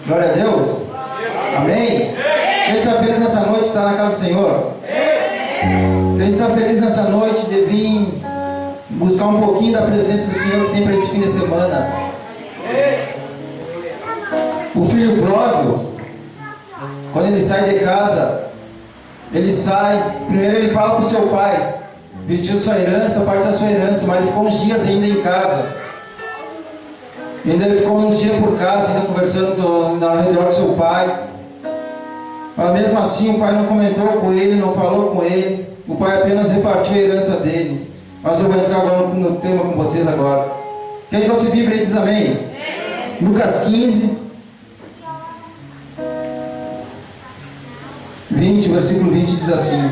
Glória a Deus. Amém. Quem está feliz nessa noite está na casa do Senhor? Quem está feliz nessa noite de vir buscar um pouquinho da presença do Senhor que tem para esse fim de semana? O filho pródigo, quando ele sai de casa, ele sai, primeiro ele fala para o seu pai, pediu sua herança, parte da sua herança, mas ele ficou uns dias ainda em casa. Ainda ele ficou uns dias por casa, ainda conversando na redor do seu pai. Mas mesmo assim o pai não comentou com ele, não falou com ele. O pai apenas repartiu a herança dele. Mas eu vou entrar agora no tema com vocês agora. Quem trouxe Bíblia aí diz amém? Lucas 15, 20, versículo 20 diz assim.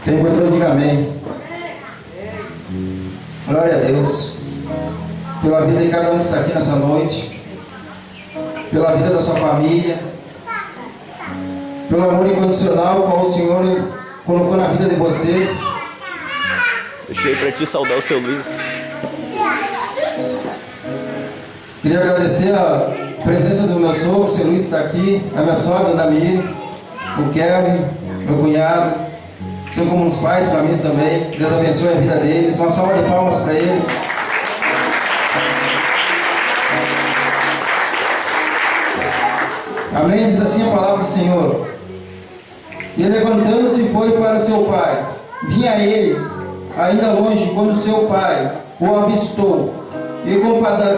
Quem encontrou diga amém. Glória a Deus. Pela vida de cada um que está aqui nessa noite, pela vida da sua família, pelo amor incondicional qual o Senhor colocou na vida de vocês. Deixei para ti saudar o seu Luiz. Queria agradecer a presença do meu sogro, o seu Luiz está aqui, a minha sogra, a Namir, o Kevin, meu cunhado, são como uns pais para mim também. Deus abençoe a vida deles, uma salva de palmas para eles. Amém? Diz assim a palavra do Senhor. E levantando-se foi para seu pai. Vinha ele, ainda longe, quando seu pai o avistou. E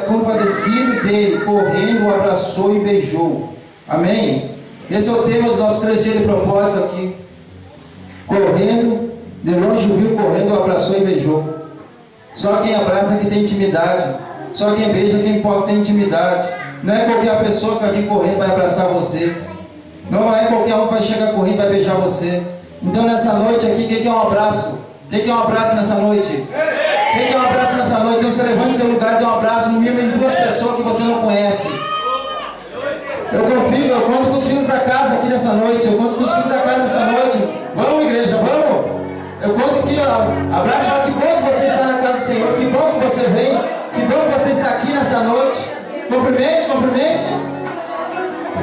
compadecido dele, correndo, o abraçou e beijou. Amém? Esse é o tema dos nossos 3 dias de propósito aqui. Correndo, de longe o viu correndo, o abraçou e beijou. Só quem abraça é que tem intimidade. Só quem beija é quem possa ter intimidade. Não é qualquer pessoa que vai vir correndo vai abraçar você. Não é qualquer um que vai chegar correndo e vai beijar você. Então nessa noite aqui, quem quer um abraço? Quem quer um abraço nessa noite? Quem quer um abraço nessa noite? Então você levante seu lugar e dê um abraço no mínimo em 2 pessoas que você não conhece. Eu conto com os filhos da casa aqui nessa noite. Eu conto com os filhos da casa nessa noite. Vamos, igreja, vamos! Eu conto aqui, ó. Abraço, que bom que você está na casa do Senhor. Que bom que você vem. Que bom que você está aqui nessa noite. Cumprimente, cumprimente.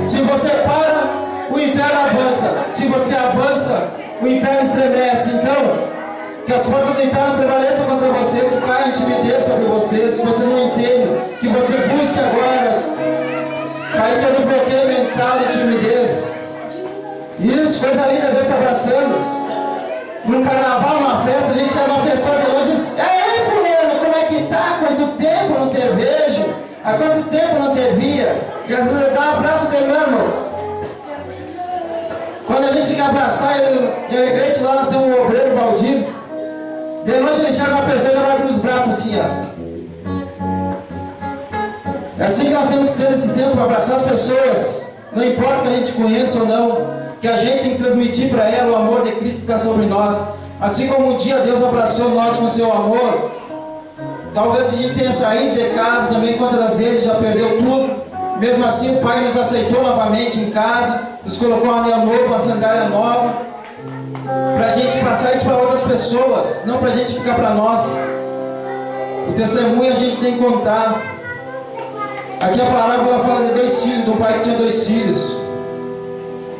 Se você para, o inferno avança. Se você avança, o inferno estremece. Então, que as portas do inferno prevaleçam contra você, que caia timidez sobre vocês, que você não entenda, que você busque agora cair todo bloqueio mental e timidez. Isso, coisa linda ver se abraçando. Num carnaval, numa festa, a gente chama uma pessoa de longe e diz: ei, fulano, como é que tá? Quanto tempo não te vejo? Há quanto tempo não te via? E às vezes dá um abraço dele mesmo. Quando a gente quer abraçar ele, em Alegrete, lá nós temos um obreiro, Valdir. De longe ele chega uma pessoa e já vai abrir os braços assim, ó. É assim que nós temos que ser nesse tempo, abraçar as pessoas. Não importa que a gente conheça ou não, que a gente tem que transmitir para ela o amor de Cristo que está sobre nós. Assim como um dia Deus abraçou nós com o seu amor. Talvez a gente tenha saído de casa também, quantas vezes já perdeu tudo. Mesmo assim o Pai nos aceitou novamente em casa, nos colocou um anel novo, uma sandália nova, para a gente passar isso para outras pessoas, não para a gente ficar para nós. O testemunho a gente tem que contar. Aqui a parábola fala de 2 filhos, de um pai que tinha 2 filhos.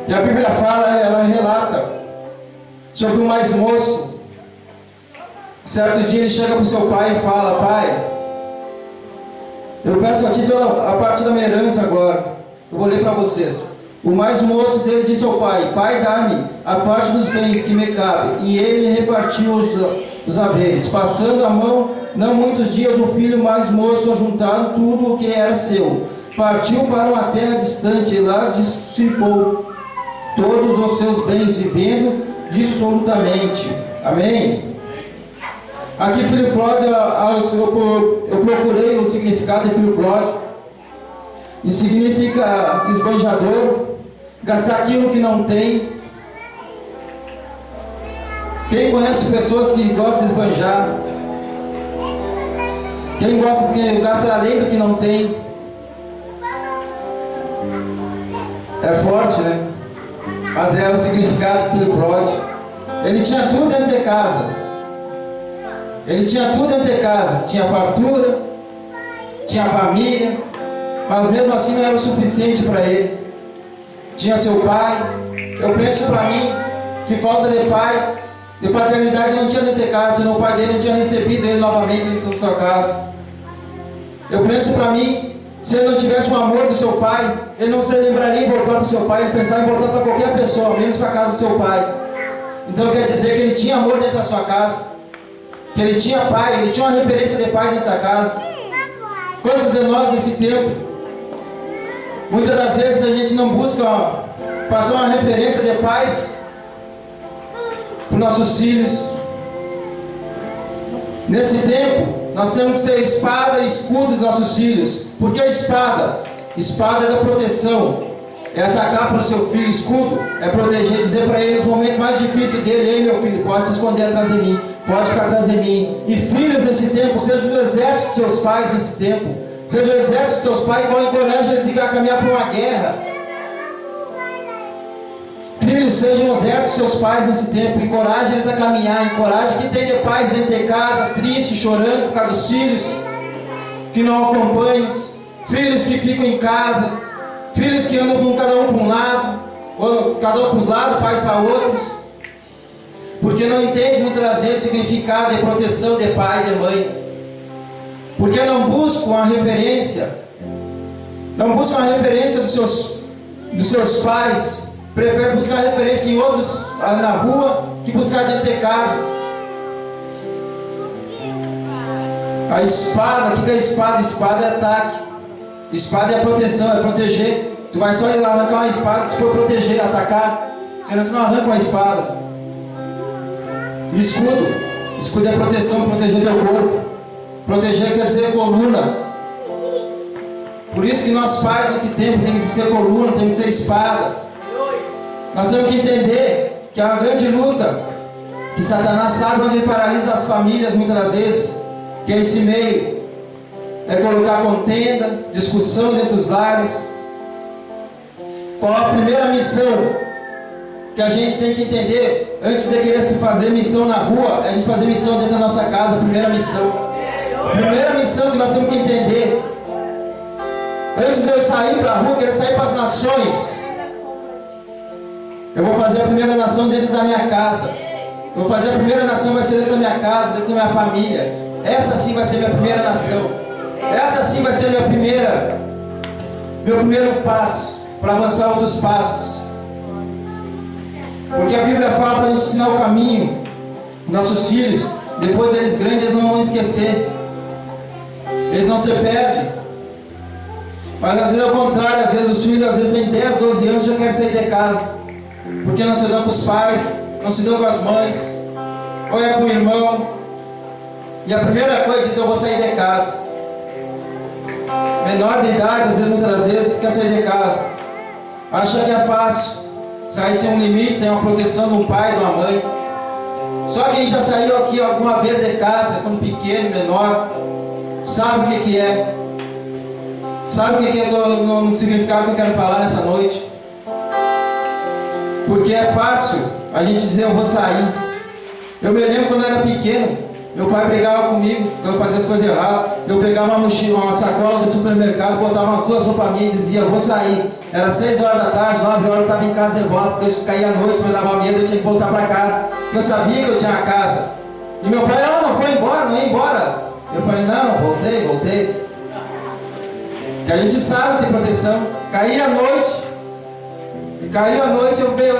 E a Bíblia fala, ela relata sobre o mais moço. Certo dia ele chega para o seu pai e fala: pai, eu peço a ti toda a parte da minha herança agora. Eu vou ler para vocês. O mais moço dele disse ao pai: pai, dá-me a parte dos bens que me cabe. E ele repartiu os haveres. Passando a mão, não muitos dias, o filho mais moço, juntando tudo o que era seu, partiu para uma terra distante e lá dissipou todos os seus bens, vivendo dissolutamente. Amém? Aqui, filho pródigo, eu procurei o significado de filho pródigo. E significa esbanjador, gastar aquilo que não tem. Quem conhece pessoas que gostam de esbanjar? Quem gosta de gastar além do que não tem? É forte, né? Mas é o significado do filho pródigo. Ele tinha tudo dentro de casa. Ele tinha tudo dentro de casa. Tinha fartura, tinha família, mas mesmo assim não era o suficiente para ele. Tinha seu pai. Eu penso para mim que falta de pai, de paternidade não tinha dentro de casa, senão o pai dele não tinha recebido ele novamente dentro da sua casa. Eu penso para mim, se ele não tivesse o amor do seu pai, ele não se lembraria em voltar para o seu pai, ele pensava em voltar para qualquer pessoa, menos para a casa do seu pai. Então quer dizer que ele tinha amor dentro da sua casa, que ele tinha pai, ele tinha uma referência de pai dentro da casa. Quantos de nós nesse tempo, muitas das vezes a gente não busca passar uma referência de pais para os nossos filhos. Nesse tempo, nós temos que ser espada e escudo dos nossos filhos. Por que espada? Espada é da proteção, é atacar para o seu filho. Escudo é proteger, dizer para ele os momentos mais difíceis dele: ei meu filho, pode se esconder atrás de mim, pode ficar atrás de mim. E filhos nesse tempo, seja o exército dos seus pais nesse tempo, seja o exército dos seus pais, igual encoraja eles a caminhar para uma guerra. Filhos, sejam os exércitos dos seus pais nesse tempo, encoraje eles a caminhar, encoraje que tem de pais dentro de casa, triste, chorando por causa dos filhos que não acompanham, filhos que ficam em casa, filhos que andam com cada um para um lado, ou cada um para os lados, pais para outros, porque não entende muitas das vezes o significado de proteção de pai e de mãe, porque não buscam a referência, dos seus pais. Prefere buscar referência em outros na rua que buscar dentro de casa. A espada, o que é espada? Espada é ataque. Espada é proteção, é proteger. Tu vai só ir lá arrancar uma espada, tu for proteger, atacar. Senão tu não arranca uma espada. E escudo. Escudo é proteção, proteger teu corpo. Proteger quer dizer coluna. Por isso que nós pais nesse tempo temos que ser coluna, temos que ser espada. Nós temos que entender que é uma grande luta, que Satanás sabe onde ele paralisa as famílias muitas das vezes, que é esse meio, é colocar contenda, discussão dentro dos lares. Qual a primeira missão que a gente tem que entender antes de querer se fazer missão na rua? É a gente fazer missão dentro da nossa casa. Primeira missão que nós temos que entender antes de eu sair para a rua, querer sair para as nações. Eu vou fazer a primeira nação dentro da minha casa. Eu vou fazer a primeira nação, vai ser dentro da minha casa, dentro da minha família. Essa sim vai ser minha primeira nação. Essa sim vai ser meu primeiro passo para avançar outros passos. Porque a Bíblia fala para a gente ensinar o caminho. Nossos filhos, depois deles grandes, eles não vão esquecer. Eles não se perdem. Mas às vezes é o contrário. Às vezes os filhos têm 10, 12 anos e já querem sair de casa. Porque não se dão com os pais, não se dão com as mães, ou é com o irmão. E a primeira coisa diz: eu vou sair de casa. Menor de idade, às vezes, muitas das vezes, quer sair de casa. Acha que é fácil sair sem um limite, sem uma proteção de um pai, de uma mãe. Só quem já saiu aqui alguma vez de casa, quando pequeno, menor, sabe o que é. Sabe o que é no significado que eu quero falar nessa noite. Porque é fácil a gente dizer: eu vou sair. Eu me lembro quando eu era pequeno, meu pai brigava comigo, eu fazia as coisas erradas. Eu pegava uma mochila, uma sacola do supermercado, botava umas 2 roupas minhas e dizia: eu vou sair. Era 6 horas da tarde, 9 horas eu estava em casa de volta, porque eu caía à noite, me dava medo, eu tinha que voltar para casa, porque eu sabia que eu tinha a casa. E meu pai: não foi embora, não ia embora. Eu falei: não, voltei. Que a gente sabe ter proteção. Caiu à noite, eu veio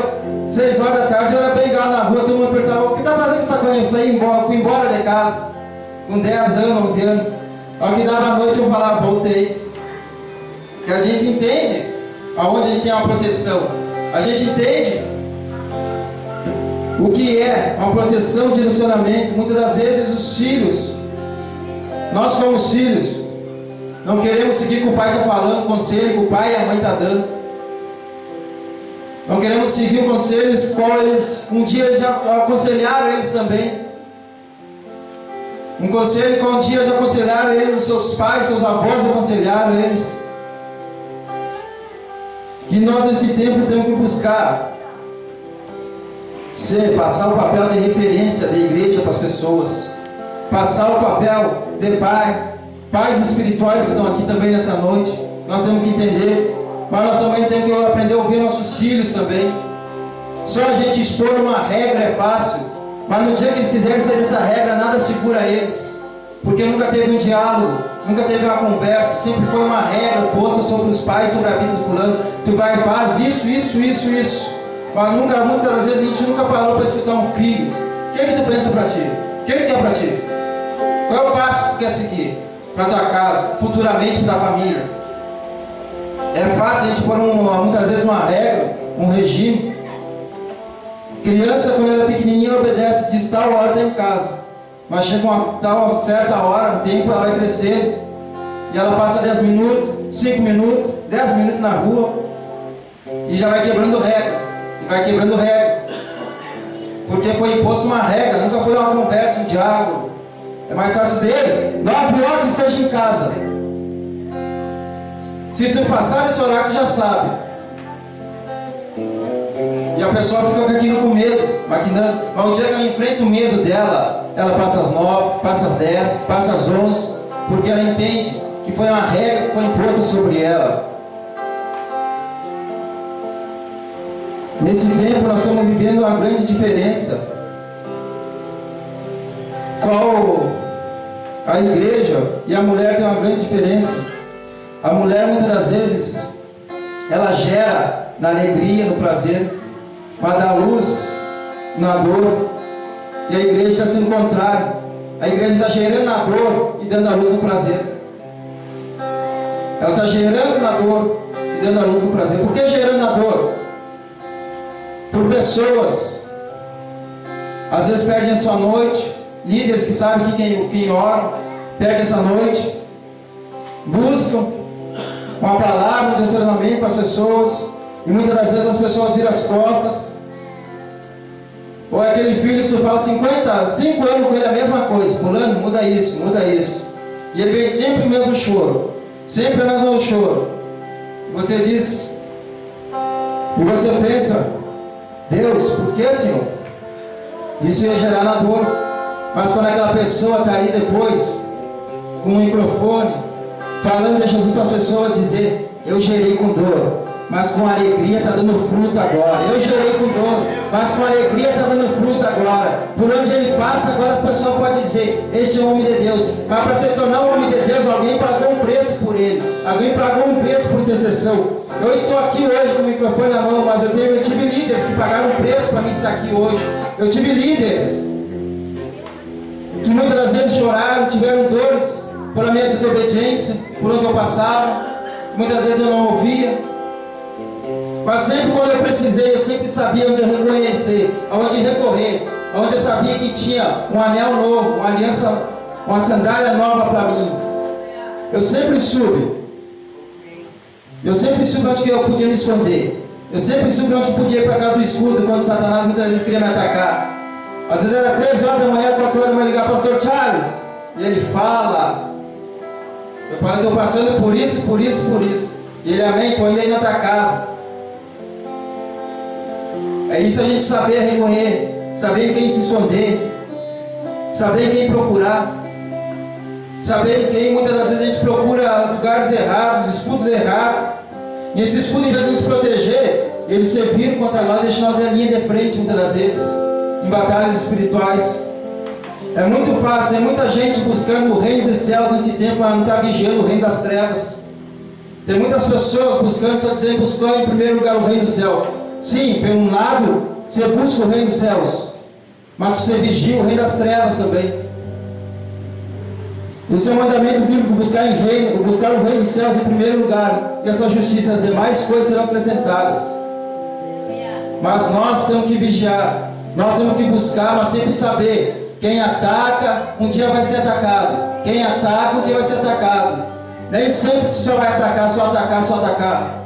6 horas da tarde, eu era bem ligado na rua, todo mundo perguntava: o que está fazendo essa coisa? Eu saí embora, fui embora de casa, com 10 anos, 11 anos. Ao que dava a noite eu falava: voltei. Que a gente entende aonde a gente tem uma proteção. A gente entende o que é uma proteção, um direcionamento. Muitas das vezes os filhos, nós somos filhos, não queremos seguir o que o pai está falando, o conselho que o pai e a mãe estão dando. Não queremos seguir o conselho qual eles um dia já aconselharam eles também. Um conselho qual um dia já aconselharam eles, os seus pais, seus avós aconselharam eles. Que nós nesse tempo temos que buscar passar o papel de referência da igreja para as pessoas. Passar o papel de pai. Pais espirituais que estão aqui também nessa noite. nós temos que entender, mas nós também temos que aprender a ouvir nossos filhos também. Só a gente expor uma regra é fácil, mas no dia que eles quiserem sair dessa regra, nada segura eles, porque nunca teve um diálogo, nunca teve uma conversa, sempre foi uma regra posta sobre os pais, sobre a vida do fulano. Tu vai, faz isso, mas muitas das vezes a gente nunca parou para escutar um filho. O que tu pensa para ti? O que é para ti? Qual é o passo que tu quer seguir para tua casa, futuramente para tua família? É fácil a gente pôr muitas vezes uma regra, um regime. Criança, quando ela é pequenininha, ela obedece, diz tal hora está em casa, mas chega uma tal certa hora, um tempo, ela vai crescer e ela passa 10 minutos, 5 minutos, 10 minutos na rua e já vai quebrando regra, porque foi imposto uma regra, nunca foi uma conversa, um diálogo. É mais fácil dizer, 9 horas esteja em casa. Se tu passar desse horário, tu já sabe. E a pessoa fica com aquilo com medo, maquinando. Mas o dia que ela enfrenta o medo dela, ela passa às 9, passa às 10, passa às 11, porque ela entende que foi uma regra que foi imposta sobre ela. Nesse tempo nós estamos vivendo uma grande diferença. Qual a igreja e a mulher tem uma grande diferença. A mulher muitas das vezes ela gera na alegria, no prazer, mas dá luz na dor. E a igreja está sendo contrário. A igreja está gerando na dor e dando a luz no prazer. Ela está gerando na dor e dando a luz no prazer. Por que gerando na dor? Por pessoas às vezes perdem a sua noite. Líderes que sabem que quem ora perde essa noite, buscam uma palavra, um direcionamento para as pessoas, e muitas das vezes as pessoas viram as costas. Ou é aquele filho que tu fala 5 anos com ele a mesma coisa, fulano, muda isso, e ele vem sempre o mesmo choro, sempre o mesmo choro. Você diz, e você pensa, Deus, por que, Senhor? Isso ia gerar na dor. Mas quando aquela pessoa está ali depois, com um microfone, falando de Jesus para as pessoas, dizer, eu gerei com dor, mas com alegria está dando fruto agora. Eu gerei com dor, mas com alegria está dando fruto agora. Por onde ele passa, agora as pessoas podem dizer, este é o homem de Deus. Mas para se tornar um homem de Deus, alguém pagou um preço por ele. Alguém pagou um preço por intercessão. Eu estou aqui hoje com o microfone na mão, mas eu tive líderes que pagaram um preço para mim estar aqui hoje. Eu tive líderes que muitas das vezes choraram, tiveram dores pela minha desobediência, por onde eu passava, que muitas vezes eu não ouvia, mas sempre quando eu precisei, eu sempre sabia onde eu reconhecer, aonde recorrer, aonde eu sabia que tinha um anel novo, uma aliança, uma sandália nova para mim. Eu sempre soube onde que eu podia me esconder, eu sempre soube onde eu podia ir para casa do escudo, quando Satanás muitas vezes queria me atacar. Às vezes era 3 horas da manhã, 4 horas da manhã, ligar para o pastor Charles, e ele fala, eu falo, estou passando por isso, e ele, amém, estou indo aí na tua casa. É isso a gente saber recorrer, saber em quem se esconder, saber em quem procurar, saber em quem muitas das vezes a gente procura lugares errados, escudos errados, e esse escudo, em vez de nos proteger, ele servir contra nós, deixa nós na linha de frente muitas das vezes, em batalhas espirituais. É muito fácil, tem muita gente buscando o reino dos céus nesse tempo, mas não está vigiando o reino das trevas. Tem muitas pessoas buscando, só dizendo, buscando em primeiro lugar o reino do céu. Sim, por um lado, você busca o reino dos céus, mas você vigia o reino das trevas também. O seu mandamento bíblico, buscar o reino dos céus em primeiro lugar, e a sua justiça, as demais coisas serão acrescentadas. Mas nós temos que vigiar. Nós temos que buscar, mas sempre saber, quem ataca, um dia vai ser atacado. Quem ataca, um dia vai ser atacado. Nem sempre tu só vai atacar, só atacar.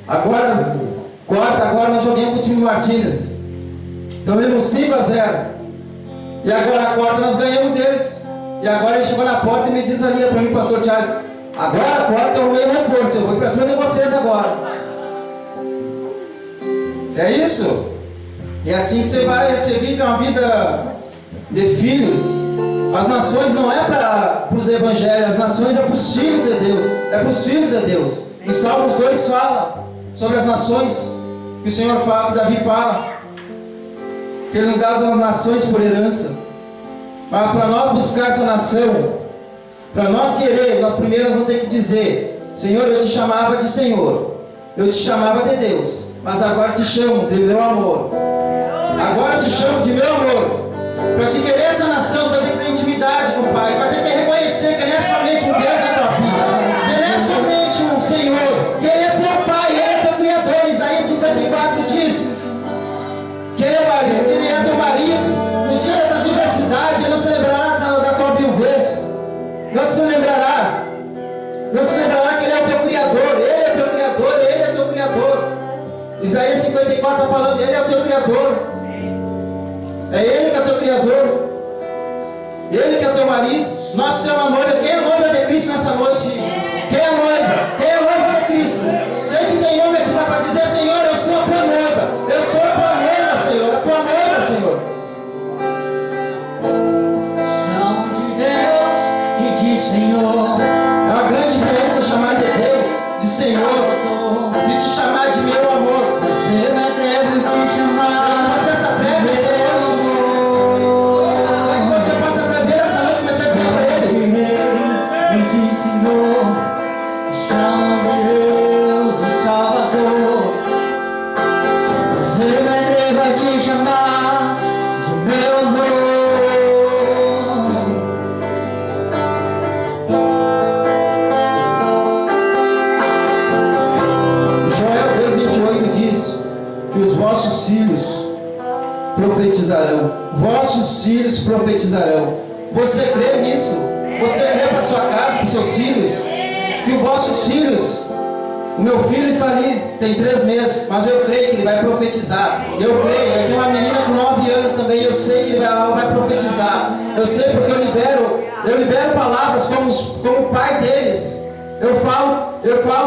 Agora nós jogamos com o time Martínez. Tomamos 5-0. E agora a quarta nós ganhamos deles. E agora ele chegou na porta e me diz ali para mim, pastor Charles, agora a quarta eu arrumei uma força, eu vou para cima de vocês agora. É isso? É assim que você vive uma vida de filhos. As nações não é para os evangelhos, as nações é para os filhos de Deus. É para os filhos de Deus. Em Salmos 2 fala sobre as nações, que o Senhor fala, que Davi fala, que Ele nos dá as nações por herança. Mas para nós buscar essa nação, para nós querer, nós primeiro vamos ter que dizer: Senhor, eu te chamava de Senhor, eu te chamava de Deus, mas agora te chamo de meu amor. Agora te chamo de meu amor. Para te querer essa nação, vai ter que ter intimidade com o Pai, vai ter que reconhecer que Ele é somente um Deus na tua vida, Ele é somente um Senhor, que Ele é teu Pai, Ele é teu Criador. Isaías 54 diz que Ele é marido, que Ele é teu marido. No dia da diversidade, Ele não se lembrará da tua viuvez, não se lembrará que Ele é o teu Criador, Ele é teu Criador, Ele é teu Criador. Isaías 54 está falando: Ele é o teu Criador. É Ele que é teu Criador, Ele que é teu marido. Nós somos a noiva. Quem é a noiva de Cristo nessa noite? Quem é a noiva? Quem é a noiva de Cristo? Sei que tem homem aqui para dizer: Senhor, eu sou a tua noiva, eu sou a tua noiva, Senhor, a tua noiva, Senhor. Chamo de Deus e de Senhor. É uma grande diferença chamar de Deus, de Senhor, e te chamar de meu amor. Você me atreve a te chamar. Você se atreve essa noite? Será que você possa atrever essa noite e começar a dizer para Ele? E de Senhor. Chamo de Deus e Salvador. Você me atreve a te chamar de meu amor. Joel 2:28 diz que os vossos filhos profetizarão. Vossos filhos profetizarão. Você crê nisso? Você crê para sua casa, para os seus filhos? Que os vossos filhos, o meu filho está ali, tem 3 meses, mas eu creio que ele vai profetizar. Eu creio. Eu tenho uma menina com 9 anos também, eu sei que ele vai profetizar. Eu sei porque eu libero palavras como o pai deles. Eu falo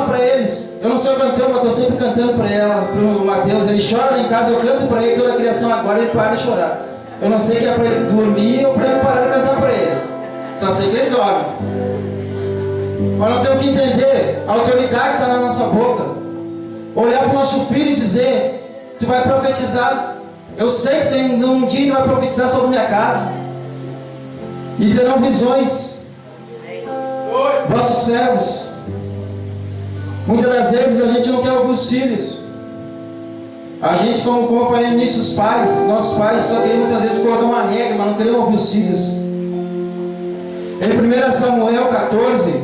para eles. Eu não sou cantor, mas estou sempre cantando para ela, para o Mateus. Ele chora lá em casa, eu canto para ele toda a criação. Agora ele para de chorar. Eu não sei que é para ele dormir ou para ele parar de cantar para ele. Só sei que ele dorme. Mas nós temos que entender a autoridade que está na nossa boca. Olhar para o nosso filho e dizer: tu vai profetizar. Eu sei que um dia ele vai profetizar sobre minha casa. E terão visões. Vossos servos. Muitas das vezes a gente não quer ouvir os filhos. A gente, como eu falei no início, os pais, nossos pais só querem muitas vezes colocar uma regra, mas não querem ouvir os filhos. Em 1 Samuel 14,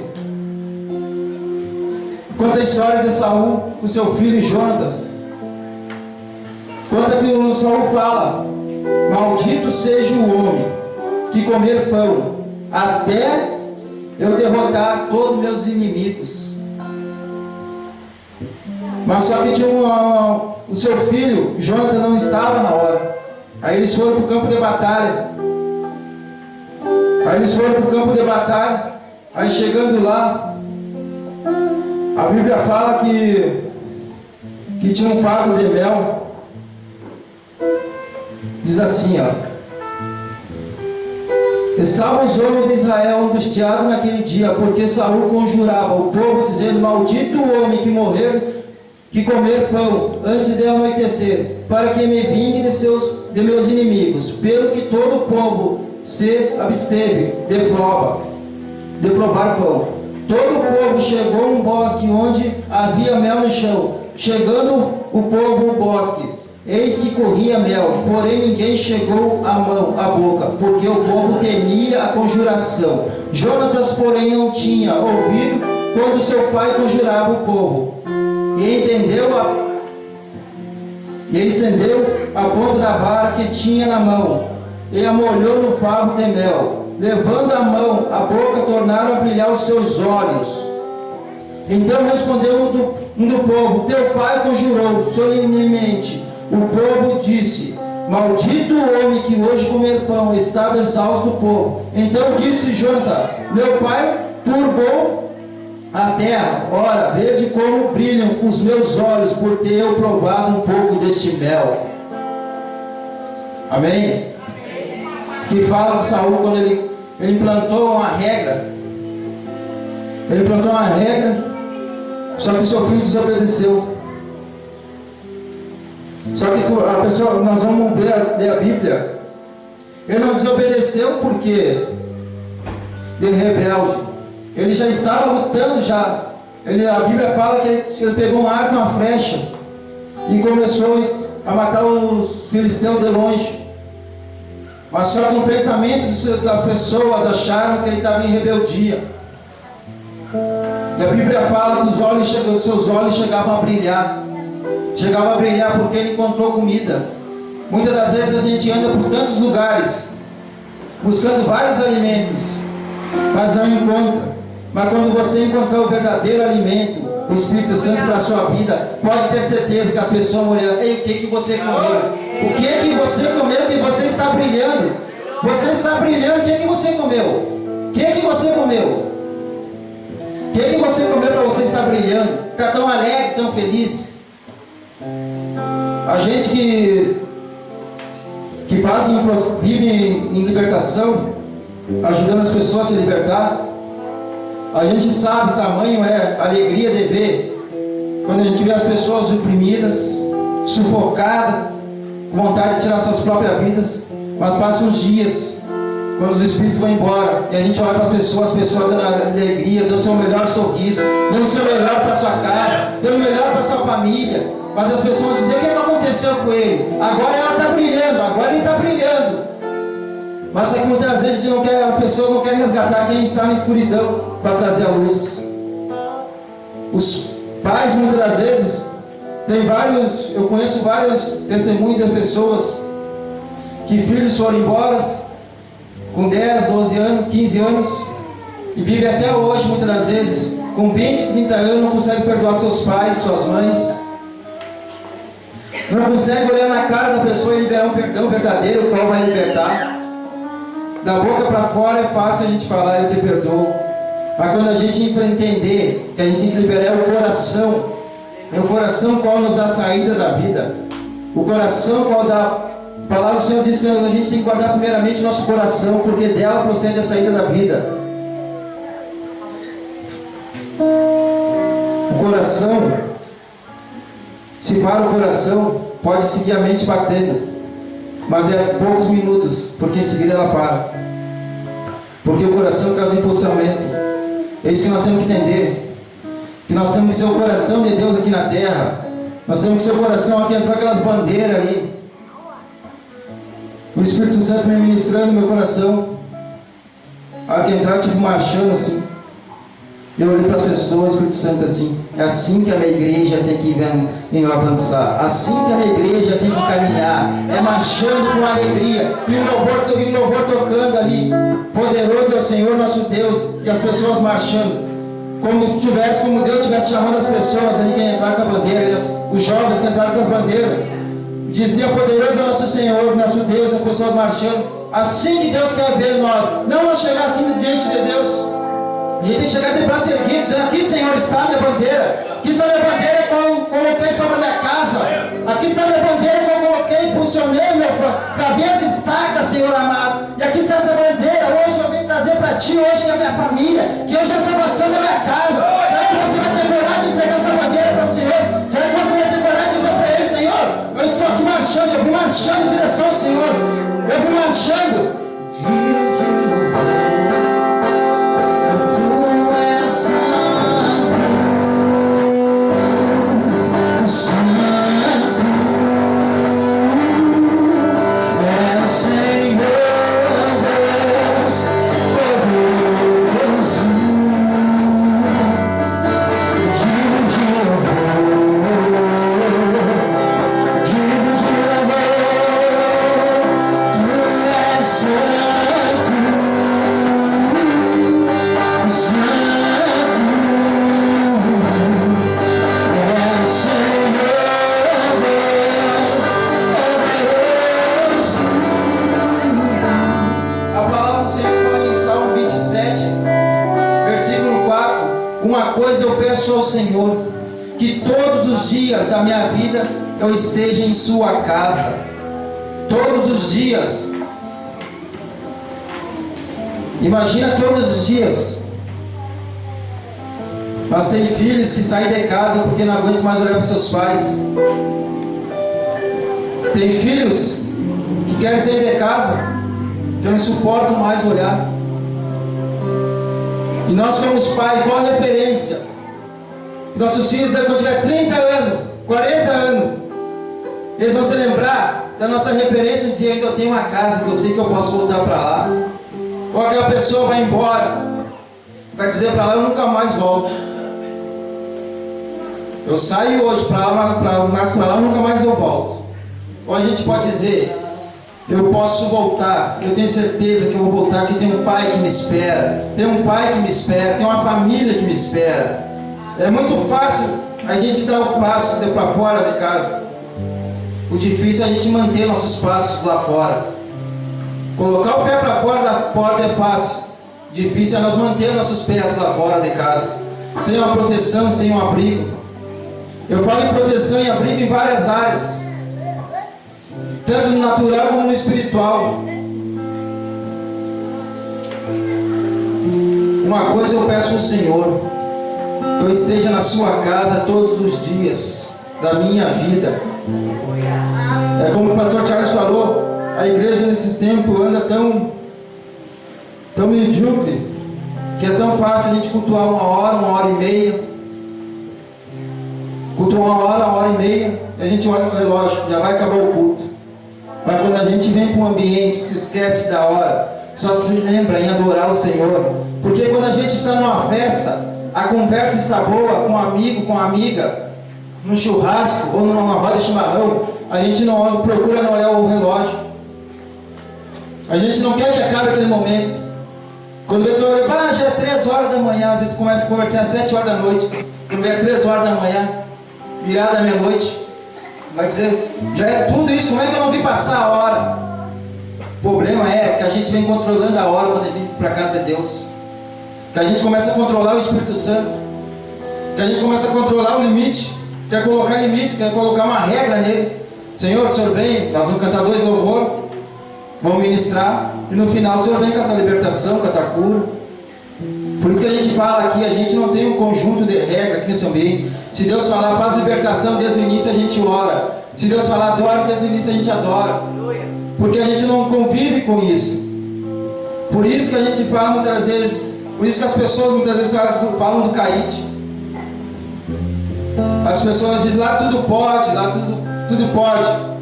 conta a história de Saul com seu filho Jonatas. Conta que o Saul fala: maldito seja o homem que comer pão, até eu derrotar todos meus inimigos. Mas só que tinha o seu filho, Jonathan, não estava na hora. Aí eles foram para o campo de batalha. Aí chegando lá, a Bíblia fala que tinha um fardo de mel. Diz assim, ó: estavam os homens de Israel angustiados naquele dia, porque Saul conjurava o povo, dizendo: maldito o homem que comer pão antes de anoitecer, para que me vingue de meus inimigos. Pelo que todo o povo se absteve de provar pão. Todo o povo chegou a um bosque onde havia mel no chão. Chegando o povo ao bosque, eis que corria mel, porém ninguém chegou a boca, porque o povo temia a conjuração. Jonatas, porém, não tinha ouvido quando seu pai conjurava o povo. E estendeu a ponta da vara que tinha na mão, e a molhou no favo de mel. Levando a mão, a boca, tornaram a brilhar os seus olhos. Então respondeu um do povo: teu pai conjurou solenemente. O povo disse: maldito o homem que hoje comer pão. Estava exausto o povo. Então disse Jonathan: meu pai turbou a terra. Ora, veja como brilham os meus olhos por ter eu provado um pouco deste mel. Amém? Que fala de Saul quando ele implantou uma regra. Ele implantou uma regra Só que o seu filho desobedeceu. Só que a pessoa, nós vamos ler a Bíblia. Ele não desobedeceu porque ele é rebelde. Ele já estava lutando já. A Bíblia fala que ele pegou um arco, uma flecha e começou a matar os filisteus de longe. Mas só que o pensamento das pessoas acharam que ele estava em rebeldia. E a Bíblia fala que os seus olhos chegavam a brilhar. Chegavam a brilhar porque ele encontrou comida. Muitas das vezes a gente anda por tantos lugares, buscando vários alimentos, mas não encontra. Mas quando você encontrar o verdadeiro alimento, o Espírito Santo para a sua vida, pode ter certeza que as pessoas vão olhar: ei, o que você comeu? O que você comeu que você está brilhando? Você está brilhando, o que você comeu? O que você comeu? O que você comeu para você estar brilhando? Está tão alegre, tão feliz? A gente que vive em libertação, ajudando as pessoas a se libertar, a gente sabe o tamanho é a alegria de ver quando a gente vê as pessoas oprimidas, sufocadas, com vontade de tirar suas próprias vidas. Mas passam os dias, quando os espíritos vão embora, e a gente olha para as pessoas dando alegria, dando o seu melhor sorriso, dando o seu melhor para a sua casa, dando o melhor para a sua família. Mas as pessoas vão dizer: o que aconteceu com ele? Agora ela está brilhando, agora ele está brilhando. Mas é que muitas vezes as pessoas não querem resgatar quem está na escuridão para trazer a luz. Os pais, muitas das vezes, eu conheço vários testemunhos de pessoas que filhos foram embora com 10, 12 anos, 15 anos, e vivem até hoje, muitas das vezes, com 20, 30 anos, não conseguem perdoar seus pais, suas mães. Não consegue olhar na cara da pessoa e liberar um perdão verdadeiro, qual vai libertar. Da boca para fora é fácil a gente falar: eu te perdoo. Mas quando a gente entender que a gente tem que liberar o coração, é o coração qual nos dá a saída da vida. O coração qual dá. A palavra do Senhor diz que a gente tem que guardar primeiramente o nosso coração, porque dela procede a saída da vida. O coração, se para o coração, pode seguir a mente batendo, mas é poucos minutos, porque em seguida ela para. Porque o coração traz impulsionamento. É isso que nós temos que entender. Que nós temos que ser o coração de Deus aqui na terra. Nós temos que ser o coração aqui, entrar aquelas bandeiras ali. O Espírito Santo me ministrando no meu coração. A hora que entrar, tipo marchando assim. Eu olhei para as pessoas, o Espírito Santo assim: é assim que a minha igreja tem que avançar. Assim que a minha igreja tem que caminhar. É marchando com alegria. E o louvor tocando ali. Poderoso é o Senhor nosso Deus. E as pessoas marchando. Como Deus estivesse chamando as pessoas ali que entraram com a bandeira. Os jovens que entraram com as bandeiras. Dizia: poderoso é o nosso Senhor, nosso Deus. E as pessoas marchando. Assim que Deus quer ver nós. Não nós chegar assim diante de Deus. A gente tem que chegar de braço erguido, dizendo: aqui, Senhor, está a minha bandeira. Aqui está a minha bandeira que eu coloquei sobre a minha casa. Aqui está a minha bandeira que eu coloquei, impulsionei para ver as estacas, Senhor amado. E aqui está essa bandeira. Hoje eu venho trazer para Ti, hoje na minha família, que hoje é a salvação da minha casa. Será que você vai ter coragem de entregar essa bandeira para o Senhor? Será que você vai ter coragem de dizer para Ele: Senhor, eu estou aqui marchando, eu vim marchando em direção ao Senhor. Eu vim marchando. Ao Senhor, que todos os dias da minha vida eu esteja em sua casa. Todos os dias. Imagina todos os dias. Mas tem filhos que saem de casa porque não aguentam mais olhar para seus pais. Tem filhos que querem sair de casa porque não suportam mais olhar. E nós somos pais, qual a referência? Nossos filhos, quando tiver 30 anos, 40 anos, eles vão se lembrar da nossa referência, dizer: ainda eu tenho uma casa que eu sei que eu posso voltar para lá. Ou aquela pessoa vai embora, vai dizer para lá: eu nunca mais volto. Eu saio hoje para lá, mas para lá nunca mais eu volto. Ou a gente pode dizer: eu posso voltar, eu tenho certeza que eu vou voltar, que tem um pai que me espera, tem um pai que me espera, tem uma família que me espera. É muito fácil a gente dar o passo para fora de casa. O difícil é a gente manter nossos passos lá fora. Colocar o pé para fora da porta é fácil. Difícil é nós manter nossos pés lá fora de casa, sem uma proteção, sem um abrigo. Eu falo em proteção e abrigo em várias áreas, tanto no natural como no espiritual. Uma coisa eu peço ao Senhor: que eu esteja na sua casa todos os dias da minha vida. É como o pastor Charles falou, a igreja nesses tempos anda tão medíocre, que é tão fácil a gente cultuar uma hora e meia. Cultuar uma hora e meia, e a gente olha no relógio, já vai acabar o culto. Mas quando a gente vem para um ambiente, se esquece da hora, só se lembra em adorar o Senhor. Porque quando a gente está numa festa, a conversa está boa com um amigo, com uma amiga, num churrasco ou numa roda de chimarrão, a gente não procura não olhar o relógio. A gente não quer que acabe aquele momento. Quando eu olho, já é 3 horas da manhã, às vezes tu começa a conversar às 7 horas da noite, quando é 3 horas da manhã, virada da meia-noite, vai dizer: já é tudo isso, como é que eu não vi passar a hora? O problema é que a gente vem controlando a hora quando a gente vem para a casa de Deus. Que a gente começa a controlar o Espírito Santo, que a gente começa a controlar o limite, quer colocar limite, quer colocar uma regra nele. Senhor, o Senhor vem, nós vamos cantar 2 louvores, vamos ministrar, e no final o Senhor vem cantar libertação, cantar cura. Por isso que a gente fala aqui, a gente não tem um conjunto de regras aqui nesse ambiente. Se Deus falar, faz libertação, desde o início a gente ora. Se Deus falar, adora, desde o início a gente adora. Porque a gente não convive com isso. Por isso que a gente fala muitas vezes, por isso que as pessoas muitas vezes falam do caíte. As pessoas dizem: lá tudo pode, lá tudo pode.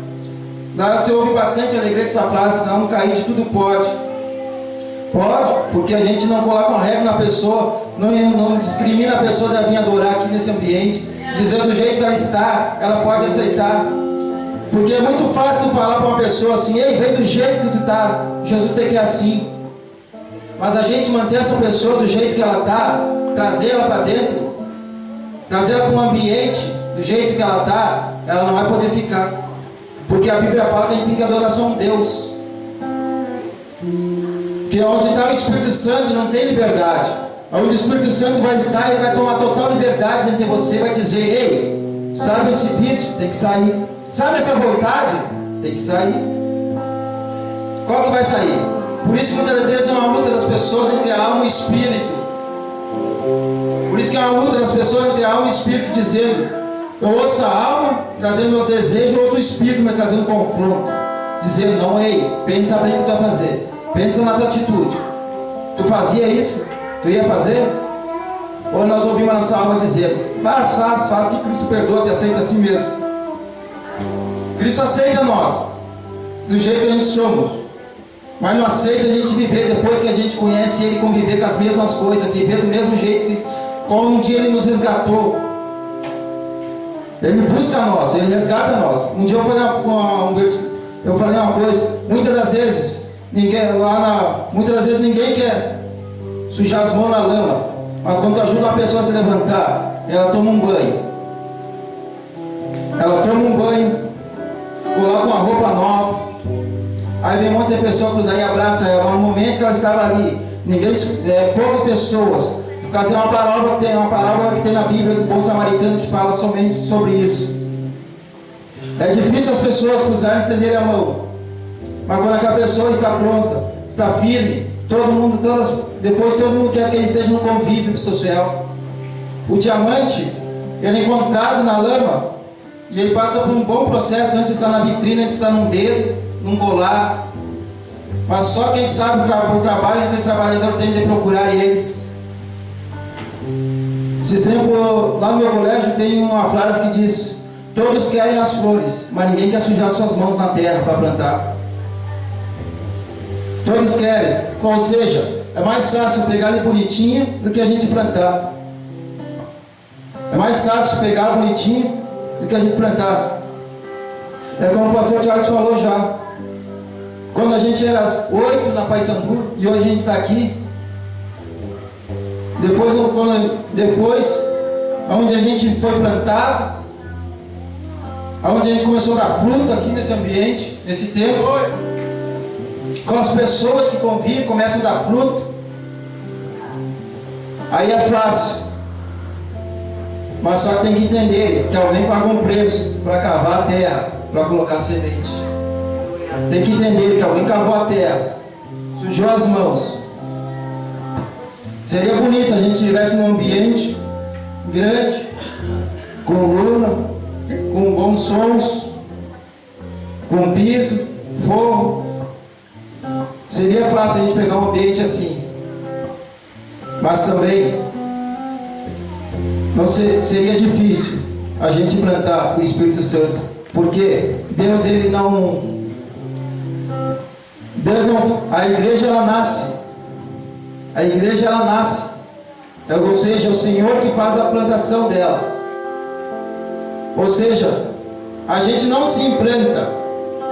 Lá você ouve bastante alegria com essa frase: não, no caíte tudo pode. Pode, porque a gente não coloca uma regra na pessoa, não discrimina a pessoa de vir adorar aqui nesse ambiente, dizendo do jeito que ela está, ela pode aceitar. Porque é muito fácil falar para uma pessoa assim: ei, vem do jeito que tu está, Jesus tem que ir assim. Mas a gente manter essa pessoa do jeito que ela está, trazer ela para dentro, trazer ela para um ambiente do jeito que ela está, ela não vai poder ficar. Porque a Bíblia fala que a gente tem que adorar só um Deus. Que onde está o Espírito Santo não tem liberdade. Onde o Espírito Santo vai estar, ele vai tomar total liberdade dentro de você, vai dizer: ei, sabe esse vício? Tem que sair. Sabe essa vontade? Tem que sair. Qual que vai sair? Por isso que muitas vezes é uma luta das pessoas entre a alma e o espírito. Por isso que é uma luta das pessoas entre a alma e o espírito, dizendo: eu ouço a alma trazendo meus desejos, eu ouço o espírito me trazendo confronto, dizendo: não, ei, pensa bem o que tu vai fazer. Pensa na tua atitude. Tu fazia isso? Tu ia fazer? Ou nós ouvimos a nossa alma dizendo: faz, que Cristo perdoa, te aceita assim mesmo. Cristo aceita nós do jeito que a gente somos, mas não aceita a gente viver depois que a gente conhece Ele, conviver com as mesmas coisas, viver do mesmo jeito como um dia Ele nos resgatou. Ele busca nós, Ele resgata nós. Um dia eu falei uma coisa: muitas das vezes ninguém quer sujar as mãos na lama, mas quando tu ajuda uma pessoa a se levantar, ela toma um banho. Ela toma um banho, coloca uma roupa nova, aí vem um monte de pessoa cruzar e abraça ela. No momento que ela estava ali, poucas pessoas. Por causa de uma parábola que tem na Bíblia do bom samaritano, que fala somente sobre isso. É difícil as pessoas cruzarem e estenderem a mão, mas quando aquela pessoa está pronta, está firme, depois todo mundo quer que ele esteja no convívio social. O diamante, ele é encontrado na lama e ele passa por um bom processo antes de estar na vitrine, antes de estar num dedo, num colar. Mas só quem sabe o trabalho que esse trabalhador tem de procurar eles. Esse tempo, lá no meu colégio, tem uma frase que diz: todos querem as flores, mas ninguém quer sujar suas mãos na terra para plantar. Todos querem, ou seja, é mais fácil pegar ele bonitinho do que a gente plantar. É mais fácil pegar bonitinho do que a gente plantar. É como o pastor Charles falou já. Quando a gente era 8 na Paysandu e hoje a gente está aqui. Depois, onde a gente foi plantado, onde a gente começou a dar fruto aqui nesse ambiente, nesse tempo, com as pessoas que convivem, começam a dar fruto. Aí é fácil. Mas só que tem que entender que alguém pagou um preço para cavar a terra, para colocar semente. Tem que entender que alguém cavou a terra, sujou as mãos. Seria bonito a gente estivesse num ambiente grande, com luna, com bons sons, com piso, forro. Seria fácil a gente pegar um ambiente assim. Mas também não seria difícil a gente plantar o Espírito Santo. Porque Deus, ele não... A igreja, ela nasce. A igreja, ela nasce. Ou seja, é o Senhor que faz a plantação dela. Ou seja, a gente não se implanta.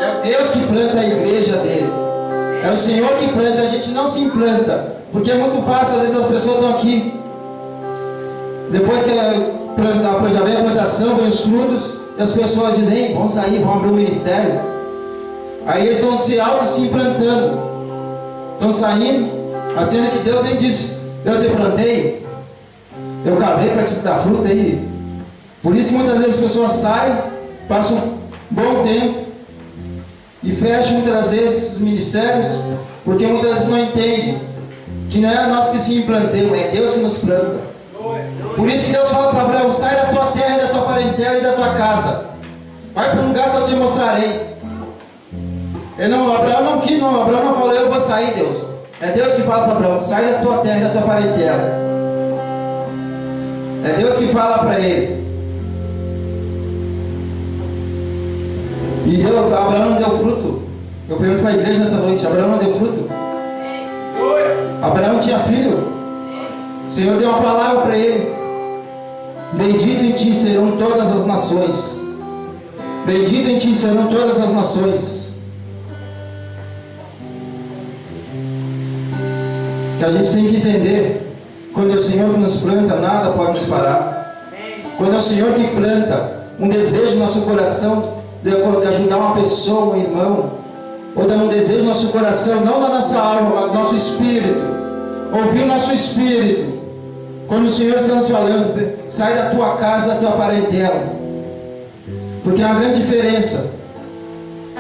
É Deus que planta a igreja dele. É o Senhor que planta, a gente não se implanta. Porque é muito fácil, às vezes as pessoas estão aqui. Depois que já vem a plantação, vem os frutos, e as pessoas dizem: vamos sair, vamos abrir um ministério. Aí eles estão se implantando. Estão saindo, assim que Deus nem disse: eu te plantei, eu cavei para te dar fruta aí. Por isso muitas vezes as pessoas saem, passam um bom tempo e fecham muitas das vezes os ministérios, porque muitas vezes não entendem que não é nós que se implantemos, é Deus que nos planta. Por isso que Deus fala para Abraão: sai da tua terra, da tua parentela e da tua casa, vai para um lugar que eu te mostrarei. Abraão não quis, não. Abraão não falou: eu vou sair, Deus. É Deus que fala para Abraão: sai da tua terra e da tua parentela. É Deus que fala para ele. E Abraão não deu fruto. Eu pergunto para a igreja nessa noite: Abraão não deu fruto? Abraão tinha filho. O Senhor deu uma palavra para ele: bendito em ti serão todas as nações. Bendito em ti serão todas as nações. Que a gente tem que entender: quando é o Senhor que nos planta, nada pode nos parar. Quando é o Senhor que planta um desejo no nosso coração de ajudar uma pessoa, um irmão, ou dar um desejo no nosso coração, não da nossa alma, mas do nosso espírito, ouvir o nosso espírito. Quando o Senhor está nos falando: sai da tua casa, da tua parentela. Porque é uma grande diferença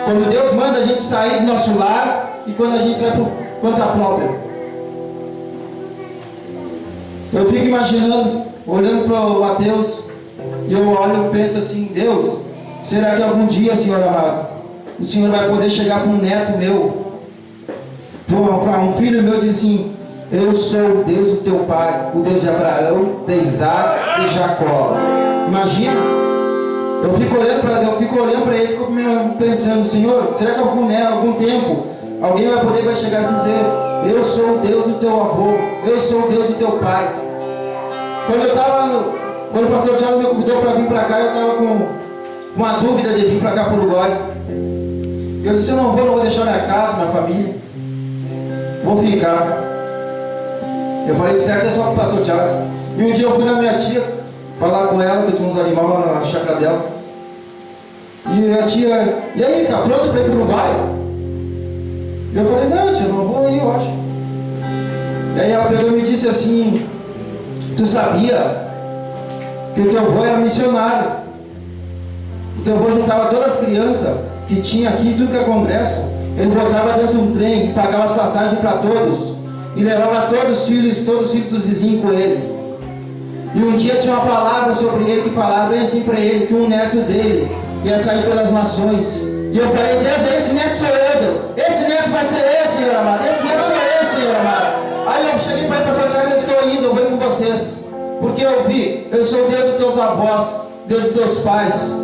quando Deus manda a gente sair do nosso lar e quando a gente sai por conta própria. Eu fico imaginando, olhando para o Mateus, e eu olho e penso assim: Deus, será que algum dia, Senhor amado, o Senhor vai poder chegar para um neto meu, para um filho meu, e dizer assim: eu sou o Deus do teu pai, o Deus de Abraão, de Isaac, de Jacó. Imagina. Eu fico olhando para ele, fico pensando: Senhor, será que algum tempo alguém vai chegar assim e dizer: eu sou o Deus do teu avô, eu sou o Deus do teu pai. Quando o pastor Thiago me convidou para vir para cá, eu estava com uma dúvida de vir para cá para o Uruguai. Eu disse: eu não vou deixar minha casa, minha família, vou ficar. Eu falei: que certo é só com o pastor Thiago. E um dia eu fui na minha tia falar com ela, que eu tinha uns animais lá na chácara dela. E a tia: e aí, tá pronto para ir para o Uruguai? Eu falei: não, tia, não vou aí, eu acho. E aí ela pegou e me disse assim: tu sabia que o teu avô era missionário? O teu avô juntava todas as crianças que tinha aqui, tudo que é congresso, ele botava dentro de um trem, pagava as passagens para todos e levava todos os filhos dos vizinhos com ele. E um dia tinha uma palavra sobre ele que falava bem assim para ele, que um neto dele ia sair pelas nações. E eu falei, Deus, esse neto sou eu, Deus. Esse neto vai ser eu, Senhor amado. Esse neto sou eu, Senhor amado. Aí eu cheguei e falei, pastor Tiago, eu estou indo, eu venho com vocês. Porque eu vi, eu sou o Deus dos teus avós, Deus dos teus pais.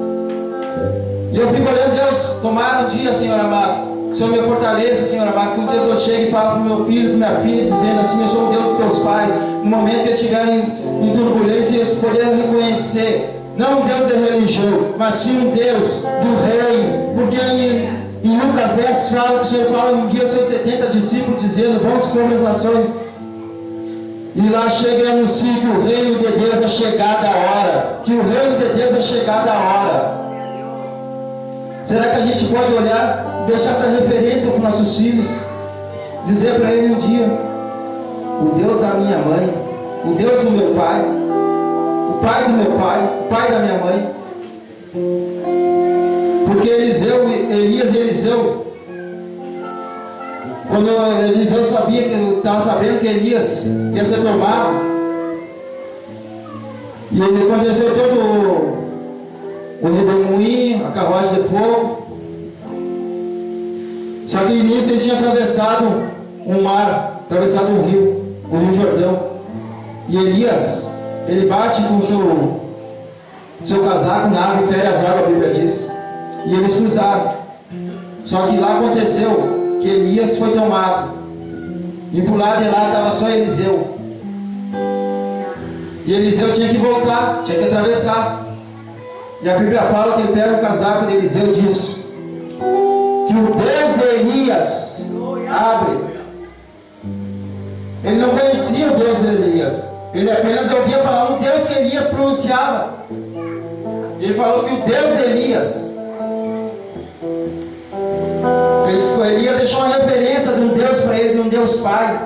E eu fico olhando, Deus, tomara um dia, Senhor amado, o Senhor me fortaleça, Senhor amado, que um dia eu chegue e falo para o meu filho, para minha filha, dizendo assim, eu sou o Deus dos teus pais. No momento que estiverem em turbulência, eles poderem reconhecer, não um Deus de religião, mas sim um Deus do reino. Porque em Lucas 10 fala que o Senhor fala um dia aos seus 70 discípulos, dizendo, vão sobre as nações. E lá chega e anuncia que o reino de Deus é chegada a hora. Que o reino de Deus é chegada a hora. Será que a gente pode olhar, deixar essa referência para os nossos filhos? Dizer para ele um dia, o Deus da minha mãe, o Deus do meu pai, o pai do meu pai, o pai da minha mãe. Porque Elias e Eliseu, quando Eliseu sabia que estava sabendo que Elias ia ser tomado, e ele aconteceu todo o redemoinho, a carruagem de fogo. Só que nisso eles tinham atravessado um mar, atravessado um rio, o Rio Jordão. E Elias, ele bate com o seu casaco na água e fere as águas, a Bíblia diz. E eles cruzaram. Só que lá aconteceu que Elias foi tomado. E por lado de lá estava só Eliseu. E Eliseu tinha que voltar, tinha que atravessar. E a Bíblia fala que ele pega o casaco de Eliseu e diz que o Deus de Elias abre. Ele não conhecia o Deus de Elias. Ele apenas ouvia falar um Deus que Elias pronunciava. Ele falou que o Deus de Elias. Elias deixou uma referência de um Deus para ele, de um Deus Pai.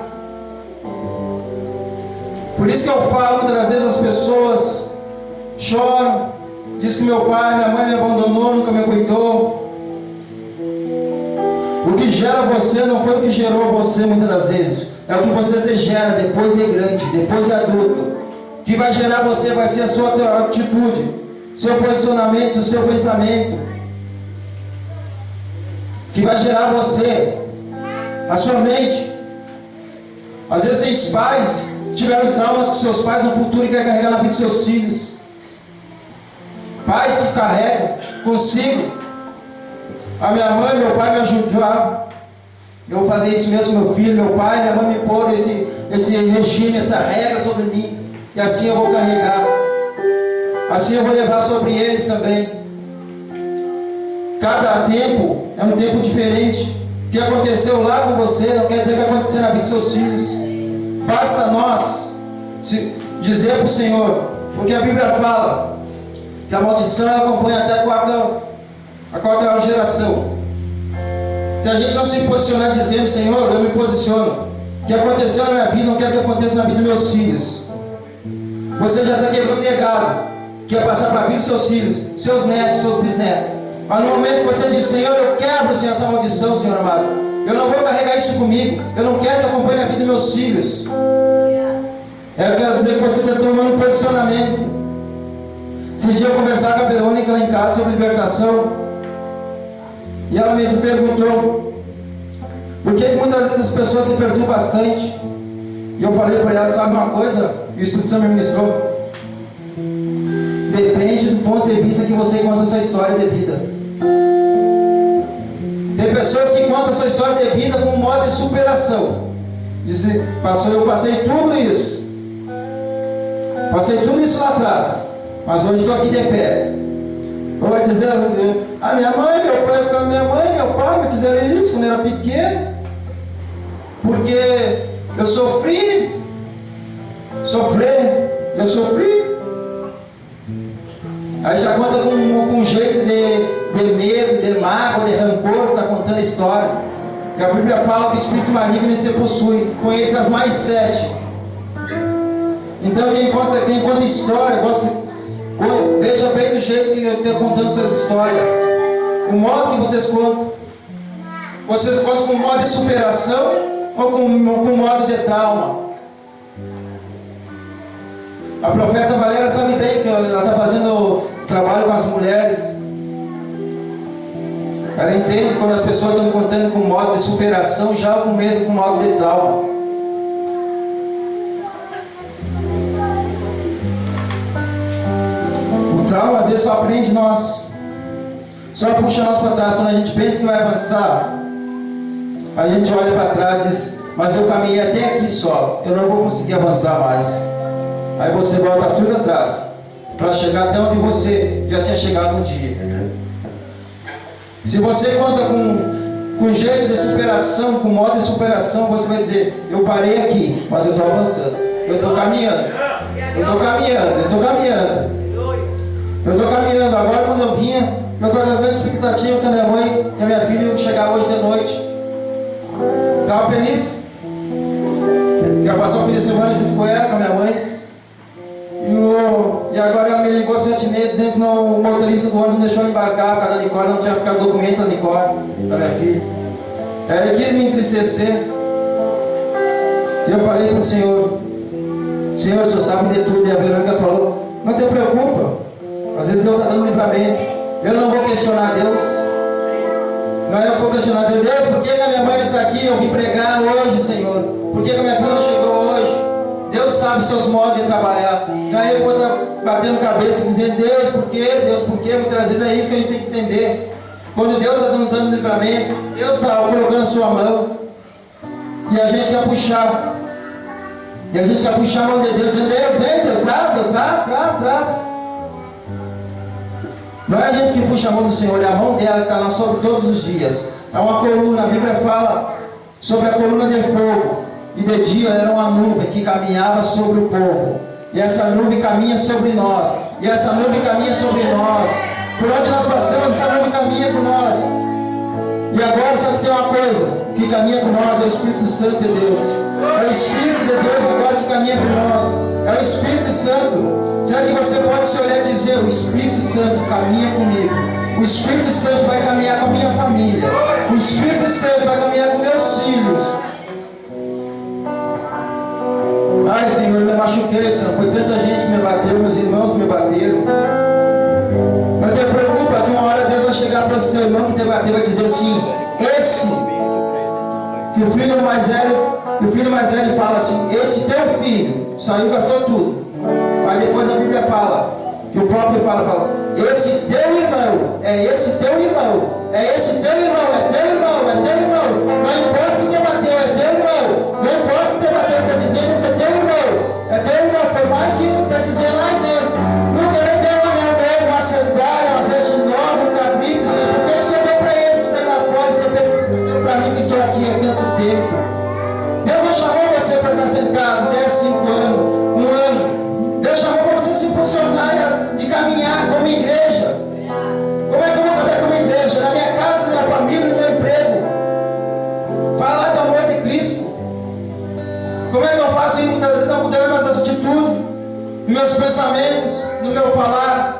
Por isso que eu falo, muitas vezes as pessoas choram. Diz que meu pai, minha mãe me abandonou, nunca me cuidou. O que gera você não foi o que gerou você muitas das vezes. É o que você se gera depois de grande, depois de adulto. O que vai gerar você vai ser a sua atitude, seu posicionamento, o seu pensamento. O que vai gerar você, a sua mente. Às vezes tem pais que tiveram traumas com seus pais no futuro e querem carregar na vida dos seus filhos. Pais que carregam consigo. A minha mãe, meu pai me ajudavam. Eu vou fazer isso mesmo, meu filho, meu pai, minha mãe me pôr esse regime, essa regra sobre mim. E assim eu vou carregar. Assim eu vou levar sobre eles também. Cada tempo é um tempo diferente. O que aconteceu lá com você não quer dizer que vai acontecer na vida dos seus filhos. Basta nós dizer para o Senhor, porque a Bíblia fala que a maldição acompanha até a quarta geração. Se a gente não se posicionar dizendo, Senhor, eu me posiciono, o que aconteceu na minha vida, não quero que aconteça na vida dos meus filhos. Você já está quebrando o legado, que é passar para a vida dos seus filhos, seus netos, seus bisnetos. Mas no momento que você diz, Senhor, eu quebro, Senhor, essa maldição, Senhor amado, eu não vou carregar isso comigo, eu não quero que acompanhe a vida dos meus filhos. Eu quero dizer que você está tomando um posicionamento. Esse dia eu conversava com a Verônica lá em casa sobre libertação. E ela me perguntou por que muitas vezes as pessoas se perturbam bastante. E eu falei para ela, sabe uma coisa? E o Espírito Santo me ministrou. Depende do ponto de vista que você conta essa história de vida. Tem pessoas que contam essa história de vida com um modo de superação. Dizem, pastor, eu passei tudo isso. Passei tudo isso lá atrás. Mas hoje estou aqui de pé. Ou vai dizer, a minha mãe, meu pai me fizeram isso quando eu era pequeno. Porque eu sofri. Eu sofri. Aí já conta com um jeito de medo, de mágoa, de rancor, está contando a história. E a Bíblia fala que o espírito maligno se possui, com ele traz mais 7. Então quem conta história, veja bem do jeito que eu estou contando suas histórias. O modo que vocês contam. Vocês contam com modo de superação ou com modo de trauma? A profeta Valéria sabe bem que ela está fazendo trabalho com as mulheres. Ela entende quando as pessoas estão contando com modo de superação, já com medo, com modo de trauma. O trauma às vezes só prende nós, só puxa nós para trás. Quando a gente pensa que vai avançar, a gente olha para trás e diz: mas eu caminhei até aqui só, eu não vou conseguir avançar mais. Aí você volta tudo atrás, para chegar até onde você já tinha chegado um dia. Se você conta com jeito de superação, com modo de superação, você vai dizer: eu parei aqui, mas eu estou avançando, eu estou caminhando, eu estou caminhando, eu estou caminhando, eu estou caminhando. Agora quando eu vinha, eu estava com grande expectativa que a minha mãe e a minha filha iam chegar hoje de noite. Estava feliz, que ia passar o fim de semana junto com ela, com a minha mãe. E agora ela me ligou 7h30 dizendo que o motorista do ônibus não deixou eu embarcar por causa da Nicole, não tinha ficado documento da Nicole, da minha filha. Ele quis me entristecer. E eu falei para o Senhor: Senhor, o Senhor sabe de tudo. E a Verônica falou: não te preocupa, às vezes Deus está dando livramento. Eu não vou questionar Deus. Não é eu vou questionar Deus: por que a minha mãe está aqui? Eu vim pregar hoje, Senhor. Por que a minha filha não chegou hoje? Deus sabe seus modos de trabalhar. E aí eu vou estar batendo cabeça dizendo: Deus, por quê? Deus, por quê? Muitas vezes é isso que a gente tem que entender. Quando Deus está nos dando livramento, Deus está colocando a sua mão, e a gente quer puxar. E a gente quer puxar a mão de Deus, dizendo: Deus, vem, Deus, traz. Não é a gente que puxa a mão do Senhor, é a mão dela que está lá sobre todos os dias. É uma coluna. A Bíblia fala sobre a coluna de fogo. E de dia era uma nuvem que caminhava sobre o povo. E essa nuvem caminha sobre nós. E essa nuvem caminha sobre nós. Por onde nós passamos, essa nuvem caminha com nós. E agora só que tem uma coisa que caminha com nós: é o Espírito Santo de Deus. É o Espírito de Deus agora que caminha com nós. É o Espírito Santo. Será que você pode se olhar e dizer: o Espírito Santo caminha comigo? O Espírito Santo vai caminhar com a minha família. O Espírito Santo vai caminhar com meus filhos. Ai, Senhor, eu me machuquei, Senhor. Foi tanta gente que me bateu, meus irmãos me bateram. Não te preocupa, que uma hora Deus vai chegar para esse teu irmão que te bateu e vai dizer assim: esse, que o filho mais velho fala assim: esse teu filho saiu, gastou tudo. Mas depois a Bíblia fala, que o próprio fala: esse teu irmão, é esse teu irmão, é esse teu irmão, é teu irmão, é teu irmão. Não importa que te bateu, é teu irmão. Não importa que te bateu, está dizendo: esse é teu irmão. É teu irmão, por mais que está dizendo lá, exemplo. Nunca nem deu uma mão, uma sandália, uma veste nova, um cabrito. Por que você deu para esse que sai lá fora e você deu para mim que estou aqui há tanto tempo? Deus não chamou você para estar sentado 10, 5 anos, 1 ano. Deus chamou para você se impulsionar e caminhar como igreja. Como é que eu vou caminhar como igreja? Na minha casa, na minha família, no meu emprego. Falar do amor de Cristo. Como é que eu faço isso? Muitas vezes eu mudando as atitudes, meus pensamentos, no meu falar.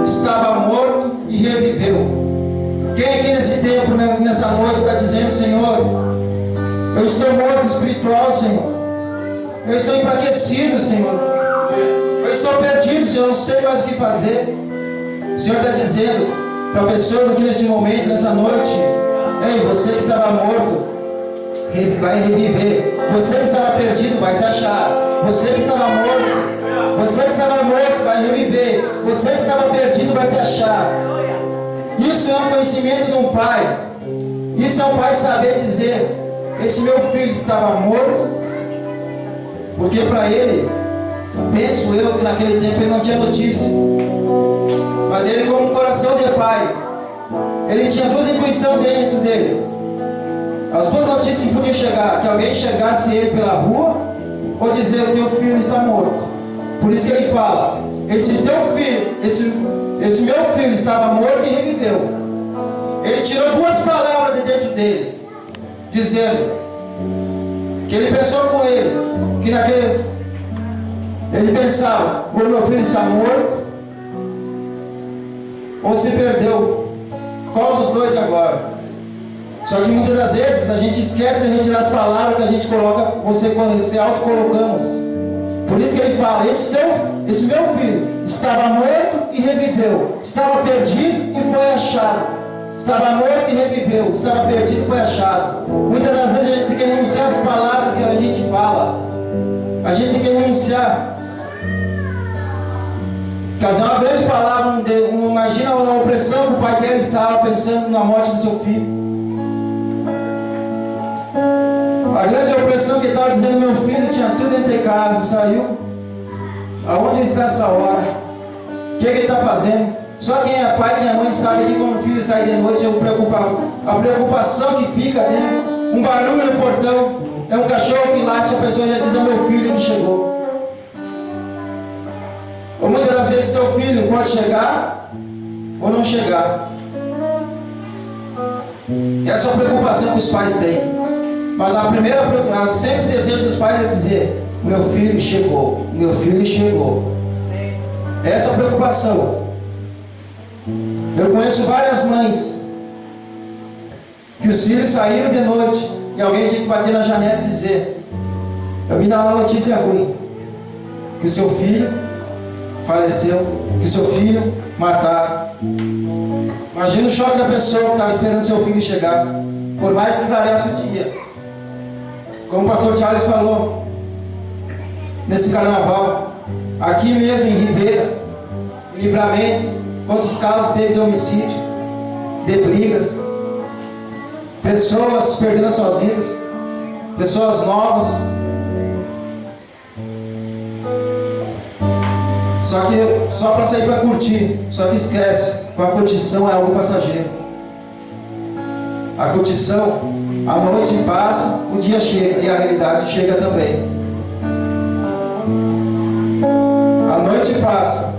Estava morto e reviveu. Quem aqui nesse tempo, nessa noite, está dizendo: Senhor, eu estou morto espiritual, Senhor. Eu estou enfraquecido, Senhor. Eu estou perdido, Senhor. Eu não sei mais o que fazer. O Senhor está dizendo para a pessoa aqui neste momento, nessa noite: ei, você que estava morto, vai reviver. Você que estava perdido, vai se achar. Você que estava morto, vai reviver. Você que estava perdido, vai se achar. Isso é um conhecimento de um pai. Isso é um pai saber dizer: esse meu filho estava morto, porque para ele, penso eu que naquele tempo ele não tinha notícia, mas ele, como um coração de pai, ele tinha duas intuições dentro dele. As duas notícias que podiam chegar: que alguém enxergasse ele pela rua, ou dizer: o teu filho está morto. Por isso que ele fala: esse meu filho estava morto e reviveu. Ele tirou duas palavras de dentro dele, dizendo que ele pensou com ele, que ele pensava: o meu filho está morto ou se perdeu. Qual dos dois agora? Só que muitas das vezes a gente esquece de retirar as palavras que a gente coloca, você autocolocamos. Por isso que ele fala: esse meu filho estava morto e reviveu, estava perdido e foi achado. Estava morto e reviveu, estava perdido e foi achado. Muitas das vezes a gente tem que renunciar às palavras que a gente fala. A gente tem que renunciar. Porque é uma grande palavra. Imagina a opressão que o pai dele estava pensando na morte do seu filho. A grande opressão que ele estava dizendo: meu filho tinha tudo dentro de casa, saiu. Aonde ele está essa hora? O que ele está fazendo? Só quem é pai, quem é mãe sabe que quando o filho sai de noite, a preocupação que fica dentro, um barulho no portão, é um cachorro que late, a pessoa já diz: é meu filho que chegou. Ou muitas das vezes teu filho pode chegar ou não chegar. Essa é a preocupação que os pais têm. Mas a primeira preocupação, sempre o desejo dos pais é dizer: meu filho chegou, meu filho chegou. Essa é a preocupação. Eu conheço várias mães que os filhos saíram de noite e alguém tinha que bater na janela e dizer: eu vim dar uma notícia ruim, que o seu filho faleceu, que o seu filho mataram. Imagina o choque da pessoa que estava esperando seu filho chegar, por mais que clareasse o dia. Como o pastor Charles falou nesse carnaval, aqui mesmo em Ribeira, em Livramento, quantos casos teve de homicídio, de brigas, pessoas perdendo suas vidas, pessoas novas. Só para sair para curtir. Só que esquece, a curtição é algo passageiro. A curtição, a noite passa, o dia chega e a realidade chega também. A noite passa,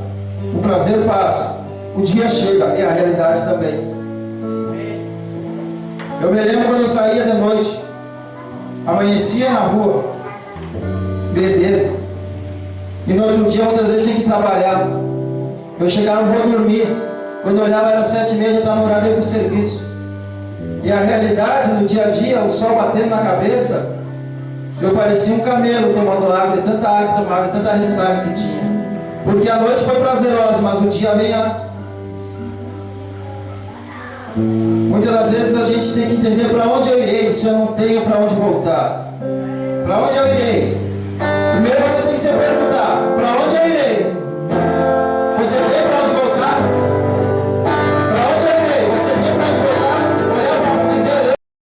o prazer passa, o dia chega e a realidade também. Eu me lembro quando eu saía de noite, amanhecia na rua, bebendo, e no outro dia muitas vezes tinha que trabalhar. Eu chegava e vou dormir. Quando eu olhava era 7h30, eu estava no horário para o serviço. E a realidade, no dia a dia, o sol batendo na cabeça, eu parecia um camelo tomando água, de tanta água que tomava, de tanta ressaca que tinha. Porque a noite foi prazerosa, mas o dia vem a... Muitas das vezes a gente tem que entender para onde eu irei, se eu não tenho para onde voltar. Para onde eu irei? Primeiro você tem que se perguntar: para onde eu irei? Você tem